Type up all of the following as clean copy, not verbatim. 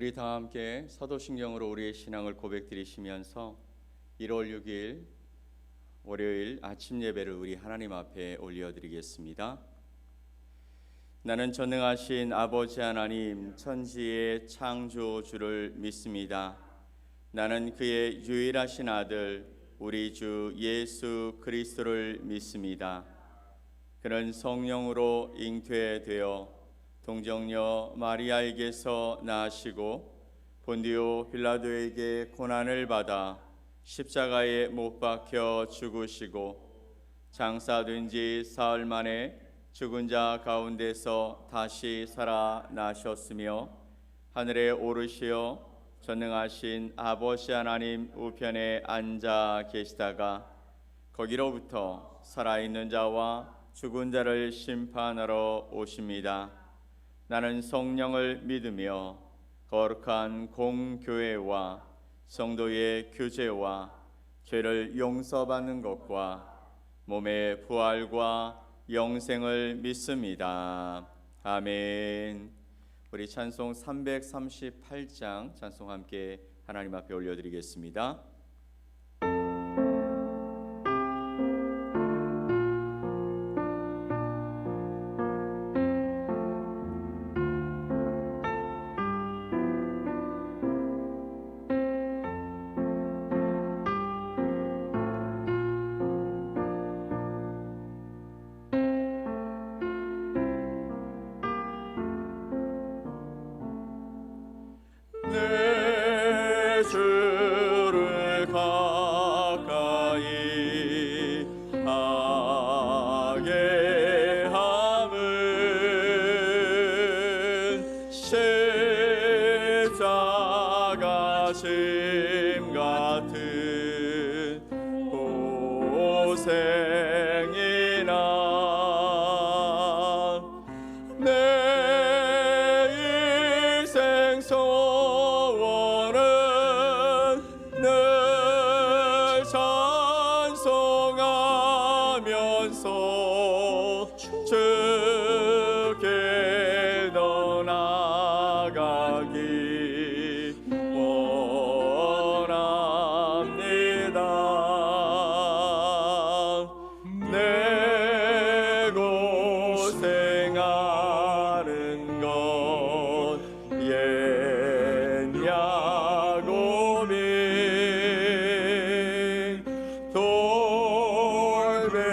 우리 다 함께 사도신경으로 우리의 신앙을 고백드리시면서 1월 6일 월요일 아침 예배를 우리 하나님 앞에 올려드리겠습니다. 나는 전능하신 아버지 하나님 천지의 창조주를 믿습니다. 나는 그의 유일하신 아들 우리 주 예수 그리스도를 믿습니다. 그는 성령으로 잉태되어 동정녀 마리아에게서 나시고 본디오 빌라도에게 고난을 받아 십자가에 못 박혀 죽으시고 장사된 지 사흘 만에 죽은 자 가운데서 다시 살아나셨으며 하늘에 오르시어 전능하신 아버지 하나님 우편에 앉아 계시다가 거기로부터 살아있는 자와 죽은 자를 심판하러 오십니다. 나는 성령을 믿으며 거룩한 공교회와 성도의 교제와 죄를 용서받는 것과 몸의 부활과 영생을 믿습니다. 아멘. 우리 찬송 338장 찬송 함께 하나님 앞에 올려드리겠습니다. 내 주를 가까이 하게 함은 십자가 짐 같은 고생이나 주께로 나가기 원합니다. 내 고생하는 것 옛 야곱이 돌베개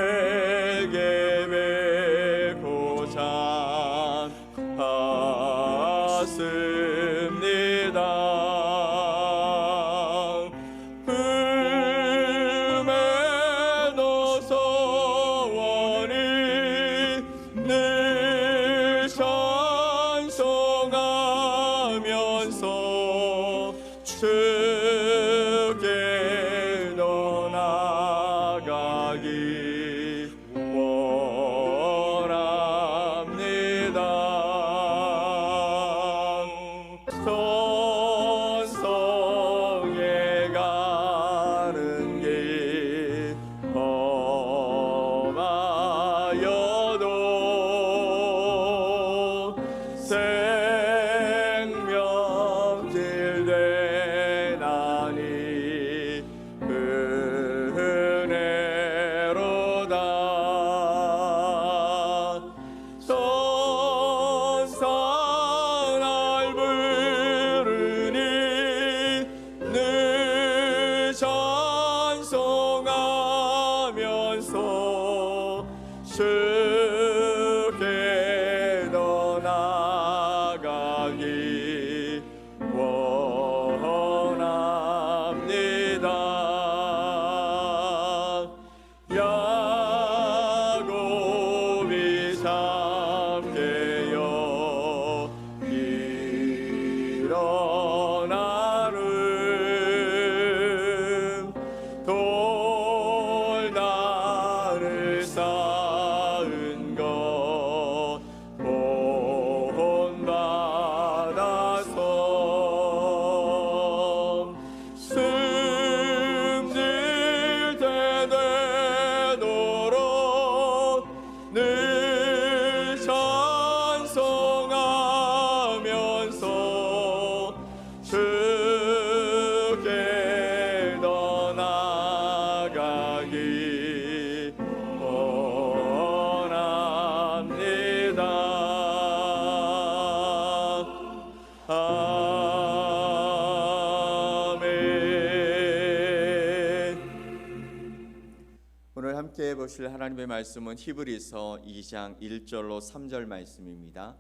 함께 보실 하나님의 말씀은 히브리서 2장 1절로 3절 말씀입니다.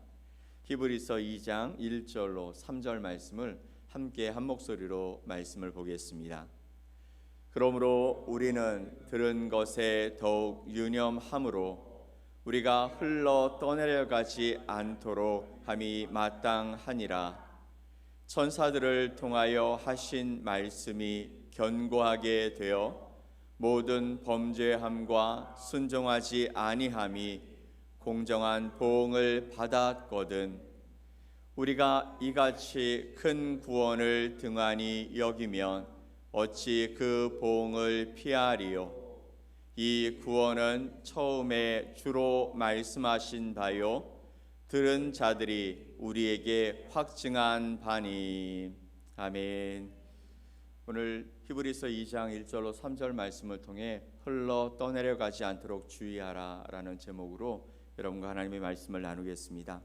히브리서 2장 1절로 3절 말씀을 함께 한 목소리로 말씀을 보겠습니다. 그러므로 우리는 들은 것에 더욱 유념함으로 우리가 흘러 떠내려가지 않도록 함이 마땅하니라. 천사들을 통하여 하신 말씀이 견고하게 되어 모든 범죄함과 순종하지 아니함이 공정한 보응을 받았거든. 우리가 이같이 큰 구원을 등한히 여기면 어찌 그 보응을 피하리요. 이 구원은 처음에 주로 말씀하신 바요 들은 자들이 우리에게 확증한 바니. 아멘. 오늘 히브리서 2장 1절로 3절 말씀을 통해 흘러 떠내려가지 않도록 주의하라 라는 제목으로 여러분과 하나님의 말씀을 나누겠습니다.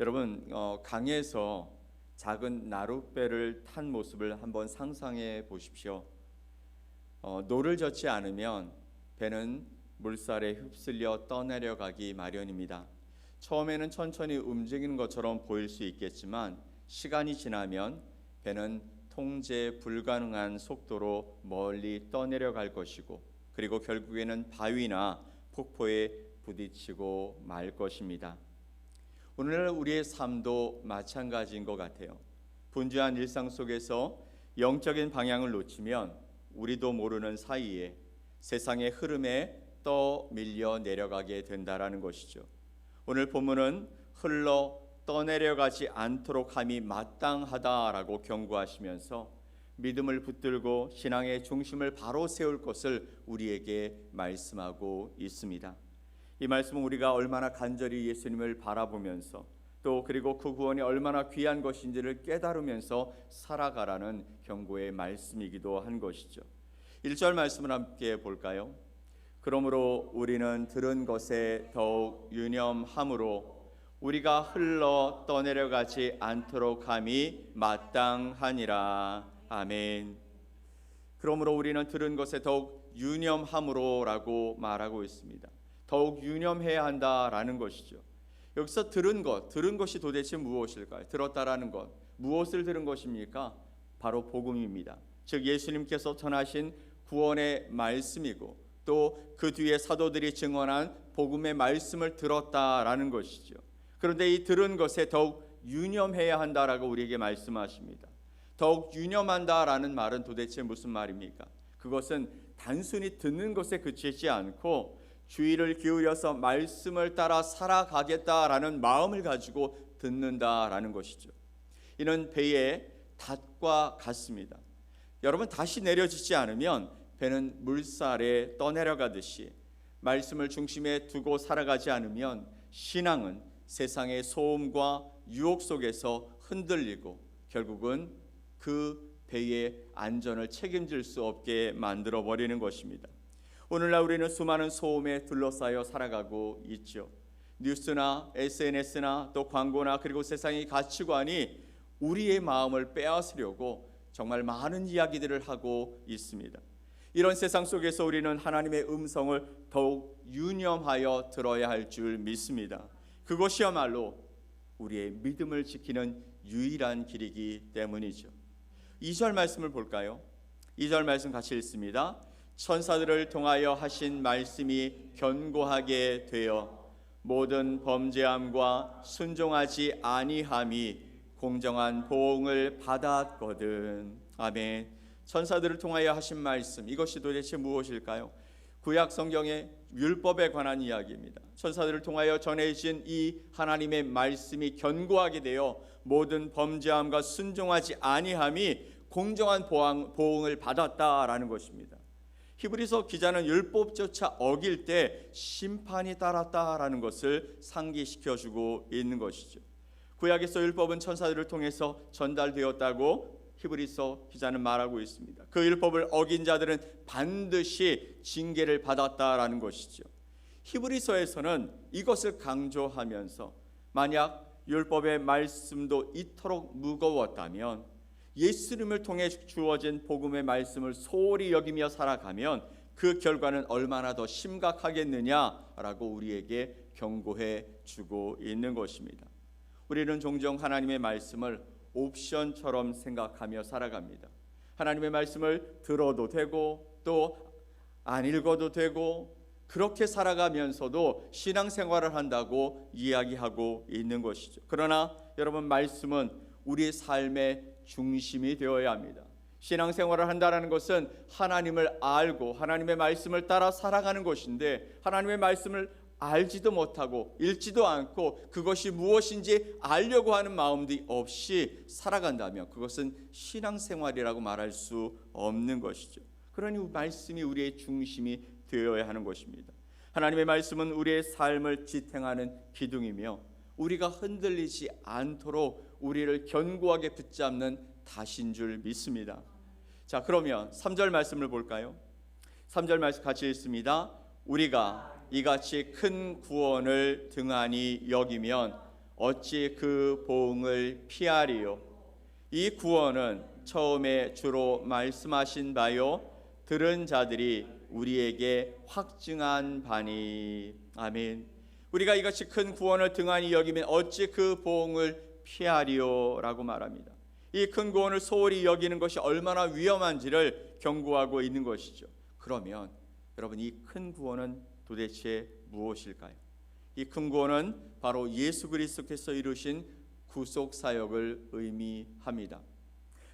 여러분, 강에서 작은 나룻배를 탄 모습을 한번 상상해 보십시오. 노를 젓지 않으면 배는 물살에 휩쓸려 떠내려가기 마련입니다. 처음에는 천천히 움직이는 것처럼 보일 수 있겠지만 시간이 지나면 배는 통제 불가능한 속도로 멀리 떠내려갈 것이고, 그리고 결국에는 바위나 폭포에 부딪히고 말 것입니다. 오늘날 우리의 삶도 마찬가지인 것 같아요. 분주한 일상 속에서 영적인 방향을 놓치면 우리도 모르는 사이에 세상의 흐름에 떠밀려 내려가게 된다라는 것이죠. 오늘 본문은 흘러 떠내려가지 않도록 함이 마땅하다라고 경고하시면서 믿음을 붙들고 신앙의 중심을 바로 세울 것을 우리에게 말씀하고 있습니다. 이 말씀은 우리가 얼마나 간절히 예수님을 바라보면서 또 그리고 그 구원이 얼마나 귀한 것인지를 깨달으면서 살아가라는 경고의 말씀이기도 한 것이죠. 1절 말씀을 함께 볼까요? 그러므로 우리는 들은 것에 더욱 유념함으로 우리가 흘러 떠내려가지 않도록 함이 마땅하니라. 아멘. 그러므로 우리는 들은 것에 더욱 유념함으로라고 말하고 있습니다. 더욱 유념해야 한다라는 것이죠. 여기서 들은 것이 도대체 무엇일까요? 들었다라는 것, 무엇을 들은 것입니까? 바로 복음입니다. 즉 예수님께서 전하신 구원의 말씀이고 또 그 뒤에 사도들이 증언한 복음의 말씀을 들었다라는 것이죠. 그런데 이 들은 것에 더욱 유념해야 한다라고 우리에게 말씀하십니다. 더욱 유념한다라는 말은 도대체 무슨 말입니까? 그것은 단순히 듣는 것에 그치지 않고 주의를 기울여서 말씀을 따라 살아가겠다라는 마음을 가지고 듣는다라는 것이죠. 이는 배의 닷과 같습니다. 여러분, 다시 내려지지 않으면 배는 물살에 떠내려가듯이 말씀을 중심에 두고 살아가지 않으면 신앙은 세상의 소음과 유혹 속에서 흔들리고 결국은 그 배의 안전을 책임질 수 없게 만들어 버리는 것입니다. 오늘날 우리는 수많은 소음에 둘러싸여 살아가고 있죠. 뉴스나 SNS나 또 광고나 그리고 세상의 가치관이 우리의 마음을 빼앗으려고 정말 많은 이야기들을 하고 있습니다. 이런 세상 속에서 우리는 하나님의 음성을 더욱 유념하여 들어야 할 줄 믿습니다. 그것이야말로 우리의 믿음을 지키는 유일한 길이기 때문이죠. 2절 말씀을 볼까요? 2절 말씀 같이 읽습니다. 천사들을 통하여 하신 말씀이 견고하게 되어 모든 범죄함과 순종하지 아니함이 공정한 보응을 받았거든. 아멘. 천사들을 통하여 하신 말씀, 이것이 도대체 무엇일까요? 구약 성경의 율법에 관한 이야기입니다. 천사들을 통하여 전해진 이 하나님의 말씀이 견고하게 되어 모든 범죄함과 순종하지 아니함이 공정한 보응을 받았다라는 것입니다. 히브리서 기자는 율법조차 어길 때 심판이 따랐다라는 것을 상기시켜주고 있는 것이죠. 구약에서 율법은 천사들을 통해서 전달되었다고 히브리서 기자는 말하고 있습니다. 그 율법을 어긴 자들은 반드시 징계를 받았다라는 것이죠. 히브리서에서는 이것을 강조하면서 만약 율법의 말씀도 이토록 무거웠다면 예수님을 통해 주어진 복음의 말씀을 소홀히 여기며 살아가면 그 결과는 얼마나 더 심각하겠느냐라고 우리에게 경고해 주고 있는 것입니다. 우리는 종종 하나님의 말씀을 옵션처럼 생각하며 살아갑니다. 하나님의 말씀을 들어도 되고 또 안 읽어도 되고 그렇게 살아가면서도 신앙생활을 한다고 이야기하고 있는 것이죠. 그러나 여러분, 말씀은 우리 삶의 중심이 되어야 합니다. 신앙생활을 한다는 것은 하나님을 알고 하나님의 말씀을 따라 살아가는 것인데, 하나님의 말씀을 알지도 못하고 읽지도 않고 그것이 무엇인지 알려고 하는 마음이 없이 살아간다면 그것은 신앙생활이라고 말할 수 없는 것이죠. 그러니 말씀이 우리의 중심이 되어야 하는 것입니다. 하나님의 말씀은 우리의 삶을 지탱하는 기둥이며 우리가 흔들리지 않도록 우리를 견고하게 붙잡는 닷인 줄 믿습니다. 자, 그러면 3절 말씀을 볼까요? 3절 말씀 같이 읽습니다. 우리가 이같이 큰 구원을 등한히 여기면 어찌 그 보응을 피하리요. 이 구원은 처음에 주로 말씀하신 바요 들은 자들이 우리에게 확증한 바니. 아멘. 우리가 이같이 큰 구원을 등한히 여기면 어찌 그 보응을 피하리요 라고 말합니다. 이 큰 구원을 소홀히 여기는 것이 얼마나 위험한지를 경고하고 있는 것이죠. 그러면 여러분, 이 큰 구원은 도대체 무엇일까요? 이 큰 구원은 바로 예수 그리스도께서 이루신 구속 사역을 의미합니다.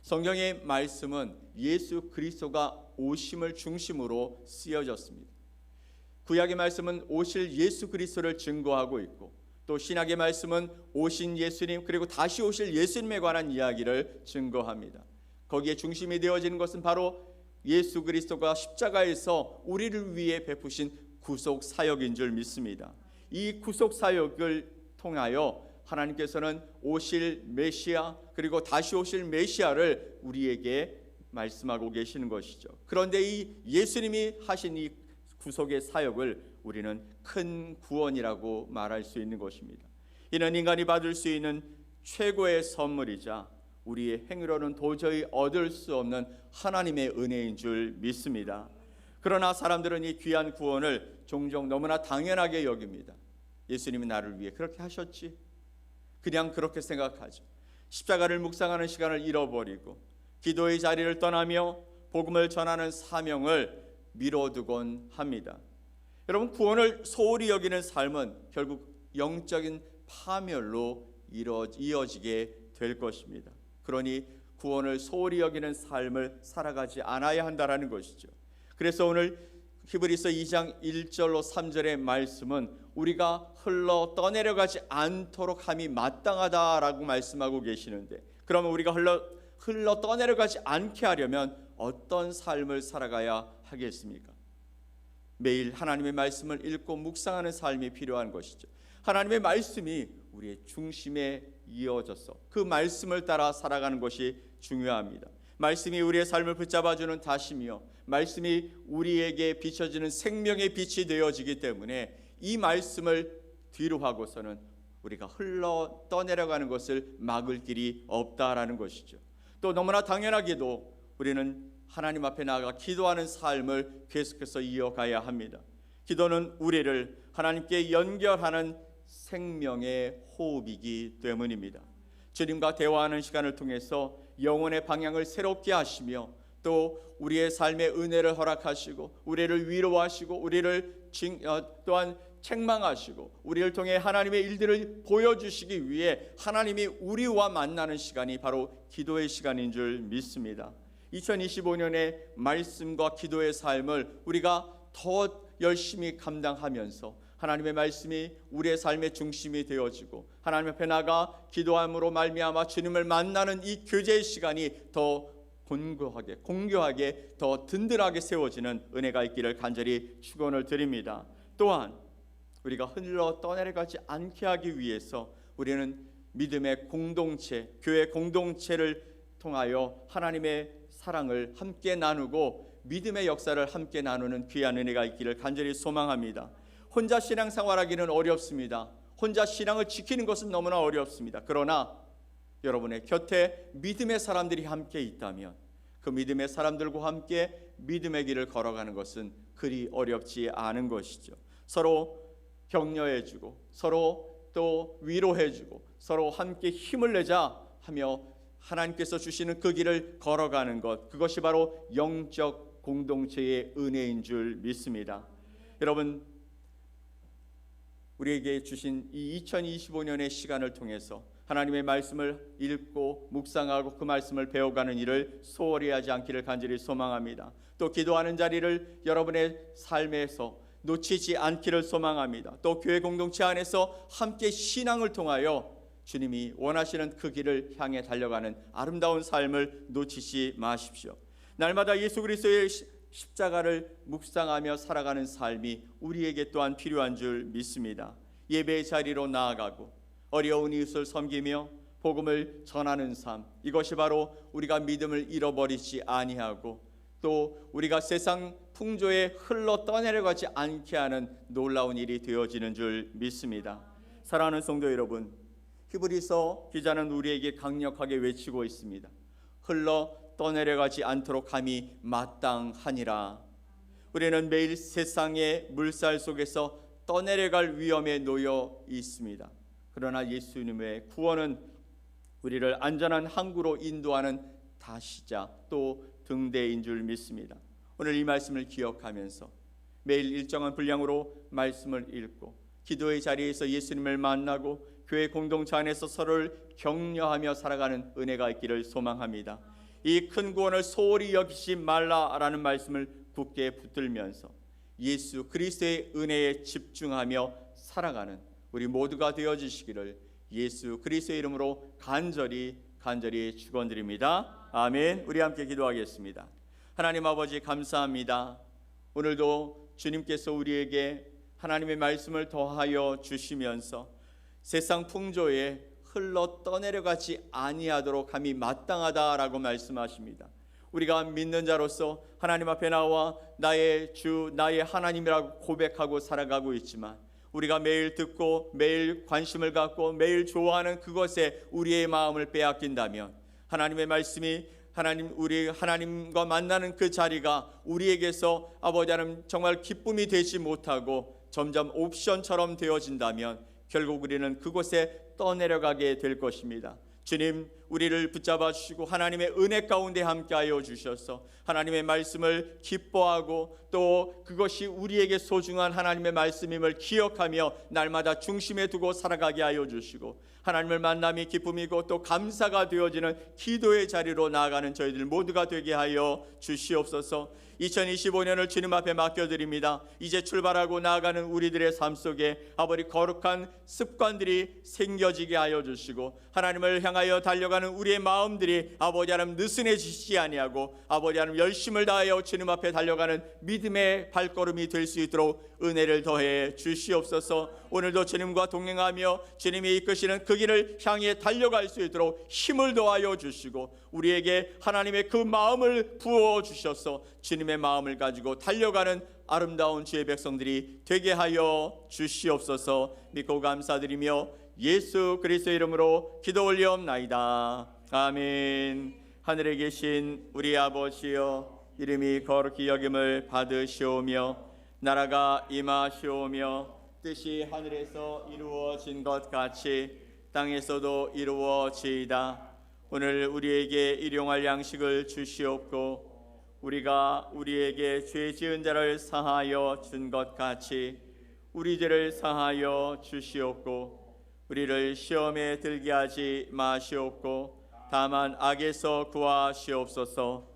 성경의 말씀은 예수 그리스도가 오심을 중심으로 쓰여졌습니다. 구약의 말씀은 오실 예수 그리스도를 증거하고 있고, 또 신약의 말씀은 오신 예수님 그리고 다시 오실 예수님에 관한 이야기를 증거합니다. 거기에 중심이 되어지는 것은 바로 예수 그리스도가 십자가에서 우리를 위해 베푸신 구속 사역인 줄 믿습니다. 이 구속 사역을 통하여 하나님께서는 오실 메시아 그리고 다시 오실 메시아를 우리에게 말씀하고 계시는 것이죠. 그런데 이 예수님이 하신 이 구속의 사역을 우리는 큰 구원이라고 말할 수 있는 것입니다. 이는 인간이 받을 수 있는 최고의 선물이자 우리의 행위로는 도저히 얻을 수 없는 하나님의 은혜인 줄 믿습니다. 그러나 사람들은 이 귀한 구원을 종종 너무나 당연하게 여깁니다. 예수님이 나를 위해 그렇게 하셨지, 그냥 그렇게 생각하죠. 십자가를 묵상하는 시간을 잃어버리고 기도의 자리를 떠나며 복음을 전하는 사명을 미뤄두곤 합니다. 여러분, 구원을 소홀히 여기는 삶은 결국 영적인 파멸로 이어지게 될 것입니다. 그러니 구원을 소홀히 여기는 삶을 살아가지 않아야 한다는 것이죠. 그래서 오늘 히브리서 2장 1절로 3절의 말씀은 우리가 흘러 떠내려가지 않도록 함이 마땅하다라고 말씀하고 계시는데, 그러면 우리가 흘러 떠내려가지 않게 하려면 어떤 삶을 살아가야 하겠습니까? 매일 하나님의 말씀을 읽고 묵상하는 삶이 필요한 것이죠. 하나님의 말씀이 우리의 중심에 이어져서 그 말씀을 따라 살아가는 것이 중요합니다. 말씀이 우리의 삶을 붙잡아주는 다심이요, 말씀이 우리에게 비춰지는 생명의 빛이 되어지기 때문에 이 말씀을 뒤로 하고서는 우리가 흘러 떠내려가는 것을 막을 길이 없다라는 것이죠. 또 너무나 당연하게도 우리는 하나님 앞에 나아가 기도하는 삶을 계속해서 이어가야 합니다. 기도는 우리를 하나님께 연결하는 생명의 호흡이기 때문입니다. 주님과 대화하는 시간을 통해서 영혼의 방향을 새롭게 하시며 또 우리의 삶의 은혜를 허락하시고 우리를 위로하시고 우리를 또한 책망하시고 우리를 통해 하나님의 일들을 보여주시기 위해 하나님이 우리와 만나는 시간이 바로 기도의 시간인 줄 믿습니다. 2025년의 말씀과 기도의 삶을 우리가 더 열심히 감당하면서 하나님의 말씀이 우리의 삶의 중심이 되어지고 하나님 앞에 나가 기도함으로 말미암아 주님을 만나는 이 교제의 시간이 더 공교하게 더 든든하게 세워지는 은혜가 있기를 간절히 축원을 드립니다. 또한 우리가 흘러 떠내려가지 않게 하기 위해서 우리는 믿음의 공동체, 교회 공동체를 통하여 하나님의 사랑을 함께 나누고 믿음의 역사를 함께 나누는 귀한 은혜가 있기를 간절히 소망합니다. 혼자 신앙생활하기는 어렵습니다. 혼자 신앙을 지키는 것은 너무나 어렵습니다. 그러나 여러분의 곁에 믿음의 사람들이 함께 있다면 그 믿음의 사람들과 함께 믿음의 길을 걸어가는 것은 그리 어렵지 않은 것이죠. 서로 격려해주고 서로 또 위로해주고 서로 함께 힘을 내자 하며 하나님께서 주시는 그 길을 걸어가는 것, 그것이 바로 영적 공동체의 은혜인 줄 믿습니다. 여러분, 우리에게 주신 이 2025년의 시간을 통해서 하나님의 말씀을 읽고 묵상하고 그 말씀을 배워가는 일을 소홀히 하지 않기를 간절히 소망합니다. 또 기도하는 자리를 여러분의 삶에서 놓치지 않기를 소망합니다. 또 교회 공동체 안에서 함께 신앙을 통하여 주님이 원하시는 그 길을 향해 달려가는 아름다운 삶을 놓치지 마십시오. 날마다 예수 그리스도의 십자가를 묵상하며 살아가는 삶이 우리에게 또한 필요한 줄 믿습니다. 예배의 자리로 나아가고 어려운 이웃을 섬기며 복음을 전하는 삶, 이것이 바로 우리가 믿음을 잃어버리지 아니하고 또 우리가 세상 풍조에 흘러 떠내려가지 않게 하는 놀라운 일이 되어지는 줄 믿습니다. 사랑하는 성도 여러분, 히브리서 기자는 우리에게 강력하게 외치고 있습니다. 흘러 떠내려가지 않도록 함이 마땅하니라. 우리는 매일 세상의 물살 속에서 떠내려갈 위험에 놓여 있습니다. 그러나 예수님의 구원은 우리를 안전한 항구로 인도하는 다시자 또 등대인 줄 믿습니다. 오늘 이 말씀을 기억하면서 매일 일정한 분량으로 말씀을 읽고 기도의 자리에서 예수님을 만나고 교회 공동체 안에서 서로를 격려하며 살아가는 은혜가 있기를 소망합니다. 이 큰 구원을 소홀히 여기지 말라라는 말씀을 굳게 붙들면서 예수 그리스도의 은혜에 집중하며 살아가는 우리 모두가 되어주시기를 예수 그리스도의 이름으로 간절히 축원드립니다. 아멘. 우리 함께 기도하겠습니다. 하나님 아버지 감사합니다. 오늘도 주님께서 우리에게 하나님의 말씀을 더하여 주시면서 세상 풍조에 흘러 떠내려가지 아니하도록 함이 마땅하다라고 말씀하십니다. 우리가 믿는 자로서 하나님 앞에 나와 나의 주 나의 하나님이라고 고백하고 살아가고 있지만 우리가 매일 듣고 매일 관심을 갖고 매일 좋아하는 그것에 우리의 마음을 빼앗긴다면 하나님의 말씀이 우리 하나님과 만나는 그 자리가 우리에게서 아버지 하나님 정말 기쁨이 되지 못하고 점점 옵션처럼 되어진다면 결국 우리는 그곳에 떠내려가게 될 것입니다. 주님, 우리를 붙잡아 주시고 하나님의 은혜 가운데 함께하여 주셔서 하나님의 말씀을 기뻐하고 또 그것이 우리에게 소중한 하나님의 말씀임을 기억하며 날마다 중심에 두고 살아가게 하여 주시고 하나님을 만남이 기쁨이고 또 감사가 되어지는 기도의 자리로 나아가는 저희들 모두가 되게 하여 주시옵소서. 2025년을 주님 앞에 맡겨드립니다. 이제 출발하고 나아가는 우리들의 삶 속에 아버지 거룩한 습관들이 생겨지게 하여 주시고 하나님을 향하여 달려가는 우리의 마음들이 아버지 하나님 느슨해지지 아니하고 아버지 하나님 열심을 다하여 주님 앞에 달려가는 믿음의 발걸음이 될 수 있도록 은혜를 더해 주시옵소서. 오늘도 주님과 동행하며 주님이 이끄시는 그 길을 향해 달려갈 수 있도록 힘을 더하여 주시고 우리에게 하나님의 그 마음을 부어 주셔서 주님의 마음을 가지고 달려가는 아름다운 주의 백성들이 되게 하여 주시옵소서. 믿고 감사드리며 예수 그리스도의 이름으로 기도 올리옵나이다. 아멘. 하늘에 계신 우리 아버지여, 이름이 거룩히 여김을 받으시오며 나라가 임하시오며 뜻이 하늘에서 이루어진 것 같이 땅에서도 이루어지이다. 오늘 우리에게 일용할 양식을 주시옵고 우리가 우리에게 죄 지은 자를 사하여 준 것 같이 우리 죄를 사하여 주시옵고 우리를 시험에 들게 하지 마시옵고 다만 악에서 구하시옵소서.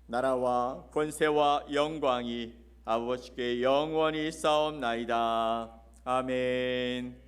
나라와 권세와 영광이 아버지께 영원히 싸움나이다. 아멘.